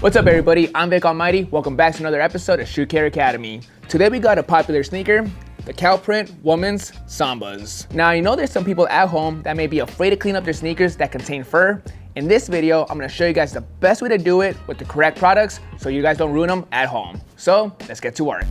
What's up everybody, I'm Vick Almighty. Welcome back to another episode of Shoe Care Academy. Today we got a popular sneaker, the Cowprint Women's Sambas. Now I know there's some people at home that may be afraid to clean up their sneakers that contain fur. In this video, I'm gonna show you guys the best way to do it with the correct products so you guys don't ruin them at home. So let's get to work.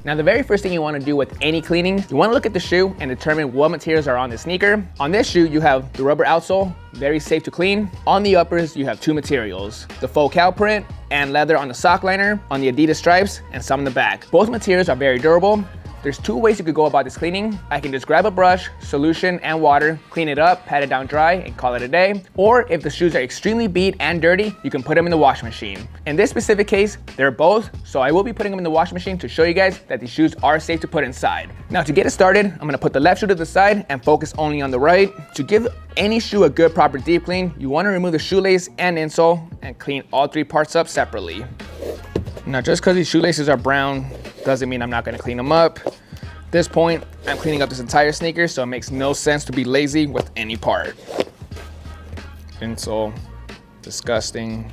Now the very first thing you want to do with any cleaning, you want to look at the shoe and determine what materials are on the sneaker. On this shoe, you have the rubber outsole, very safe to clean. On the uppers, you have two materials, the faux cow print and leather on the sock liner, on the Adidas stripes, and some in the back. Both materials are very durable. There's two ways you could go about this cleaning. I can just grab a brush, solution, and water, clean it up, pat it down dry, and call it a day. Or if the shoes are extremely beat and dirty, you can put them in the washing machine. In this specific case, they're both, so I will be putting them in the washing machine to show you guys that these shoes are safe to put inside. Now to get it started, I'm gonna put the left shoe to the side and focus only on the right. To give any shoe a good proper deep clean, you wanna remove the shoelace and insole and clean all three parts up separately. Now just because these shoelaces are brown doesn't mean I'm not gonna clean them up. At this point, I'm cleaning up this entire sneaker, so it makes no sense to be lazy with any part. Insole, disgusting.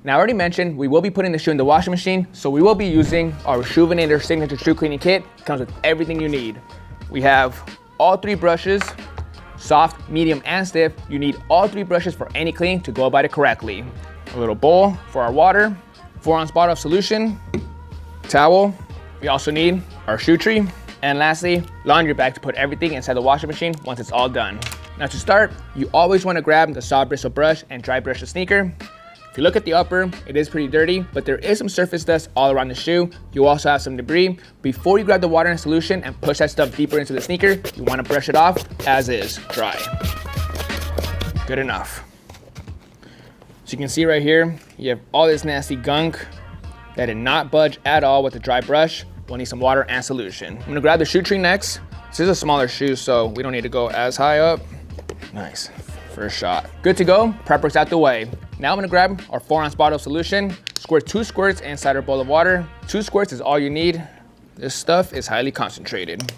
Now I already mentioned we will be putting the shoe in the washing machine, so we will be using our Rejuvenator Signature Shoe Cleaning Kit. It comes with everything you need. We have all three brushes, soft, medium, and stiff. You need all three brushes for any cleaning to go about it correctly. A little bowl for our water, 4-ounce bottle of solution, towel. We also need our shoe tree, and lastly, laundry bag to put everything inside the washing machine once it's all done. Now to start, you always want to grab the soft bristle brush and dry brush the sneaker. If you look at the upper, it is pretty dirty, but there is some surface dust all around the shoe. You also have some debris. Before you grab the water and solution and push that stuff deeper into the sneaker, you want to brush it off as is, dry. Good enough. So you can see right here, you have all this nasty gunk that did not budge at all with the dry brush. We'll need some water and solution. I'm gonna grab the shoe tree next. This is a smaller shoe, so we don't need to go as high up. Nice, first shot. Good to go, prep work's out the way. Now I'm gonna grab our 4-ounce bottle of solution, squirt 2 squirts inside our bowl of water. 2 squirts is all you need. This stuff is highly concentrated.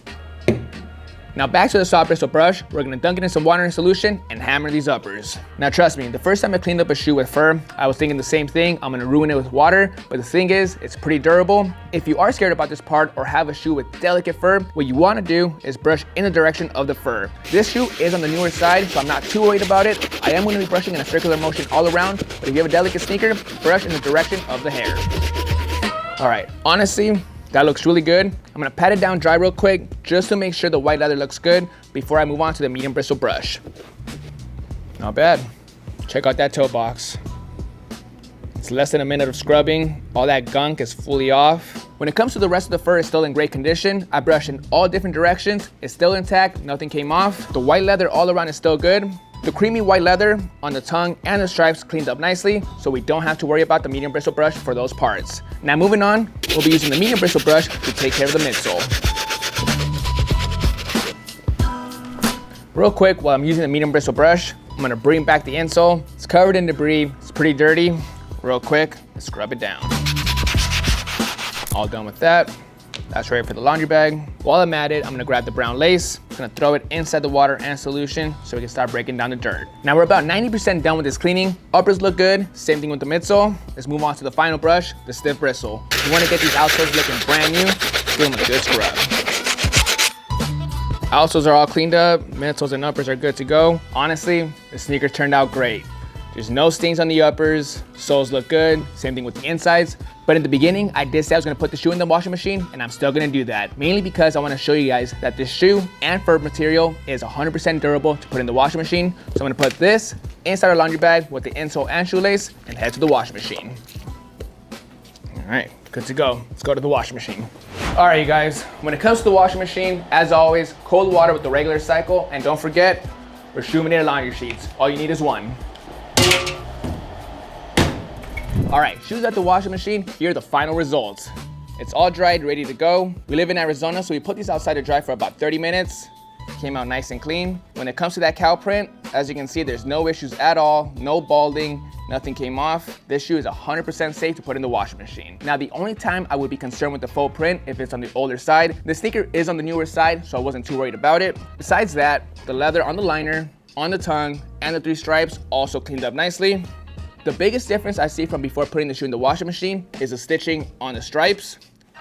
Now back to the soft bristle brush, we're gonna dunk it in some water and solution and hammer these uppers. Now trust me, the first time I cleaned up a shoe with fur, I was thinking the same thing, I'm gonna ruin it with water, but the thing is, it's pretty durable. If you are scared about this part or have a shoe with delicate fur, what you wanna do is brush in the direction of the fur. This shoe is on the newer side, so I'm not too worried about it. I am gonna be brushing in a circular motion all around, but if you have a delicate sneaker, brush in the direction of the hair. All right, honestly, that looks really good. I'm gonna pat it down dry real quick just to make sure the white leather looks good before I move on to the medium bristle brush. Not bad. Check out that toe box. It's less than a minute of scrubbing. All that gunk is fully off. When it comes to the rest of the fur, it's still in great condition. I brushed in all different directions. It's still intact, nothing came off. The white leather all around is still good. The creamy white leather on the tongue and the stripes cleaned up nicely, so we don't have to worry about the medium bristle brush for those parts. Now moving on, we'll be using the medium bristle brush to take care of the midsole. Real quick, while I'm using the medium bristle brush, I'm gonna bring back the insole. It's covered in debris, it's pretty dirty. Real quick, let's scrub it down. All done with that. That's ready for the laundry bag. While I'm at it, I'm gonna grab the brown lace. I'm gonna throw it inside the water and solution so we can start breaking down the dirt. Now we're about 90% done with this cleaning. Uppers look good, same thing with the midsole. Let's move on to the final brush, the stiff bristle. You wanna get these outsoles looking brand new, give them a good scrub. Outsoles are all cleaned up, midsoles and uppers are good to go. Honestly, the sneakers turned out great. There's no stains on the uppers, soles look good, same thing with the insides. But in the beginning, I did say I was gonna put the shoe in the washing machine, and I'm still gonna do that. Mainly because I wanna show you guys that this shoe and fur material is 100% durable to put in the washing machine. So I'm gonna put this inside our laundry bag with the insole and shoelace and head to the washing machine. All right, good to go. Let's go to the washing machine. All right, you guys, when it comes to the washing machine, as always, cold water with the regular cycle, and don't forget, Rejuvenator laundry sheets. All you need is one. All right, shoes at the washing machine, here are the final results. It's all dried, ready to go. We live in Arizona, so we put these outside to dry for about 30 minutes. Came out nice and clean. When it comes to that cow print, As you can see, there's no issues at all, no balding, nothing came off. This shoe is 100% safe to put in the washing machine. Now, the only time I would be concerned with the faux print if it's on the older side. The sneaker is on the newer side, so I wasn't too worried about it. Besides that, the leather on the liner, on the tongue, and the 3 stripes also cleaned up nicely. The biggest difference I see from before putting the shoe in the washing machine is the stitching on the stripes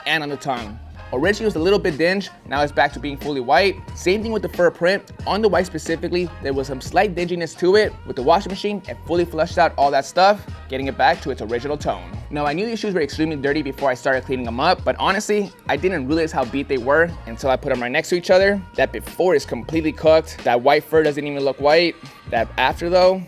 and on the tongue. Originally, it was a little bit dinged, now it's back to being fully white. Same thing with the fur print. On the white specifically, there was some slight dinginess to it. With the washing machine, it fully flushed out all that stuff, getting it back to its original tone. Now, I knew these shoes were extremely dirty before I started cleaning them up, but honestly, I didn't realize how beat they were until I put them right next to each other. That before is completely cooked. That white fur doesn't even look white. That after though,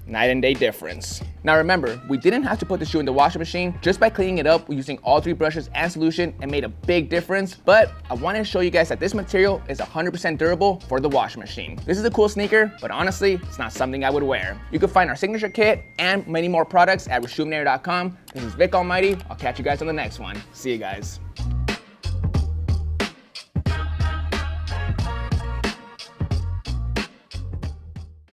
night and day difference. Now remember, we didn't have to put the shoe in the washing machine. Just by cleaning it up using all 3 brushes and solution, it made a big difference. But I wanted to show you guys that this material is 100% durable for the washing machine. This is a cool sneaker, but honestly, it's not something I would wear. You can find our signature kit and many more products at reshoevenator.com. This is Vick Almighty. I'll catch you guys on the next one. See you guys.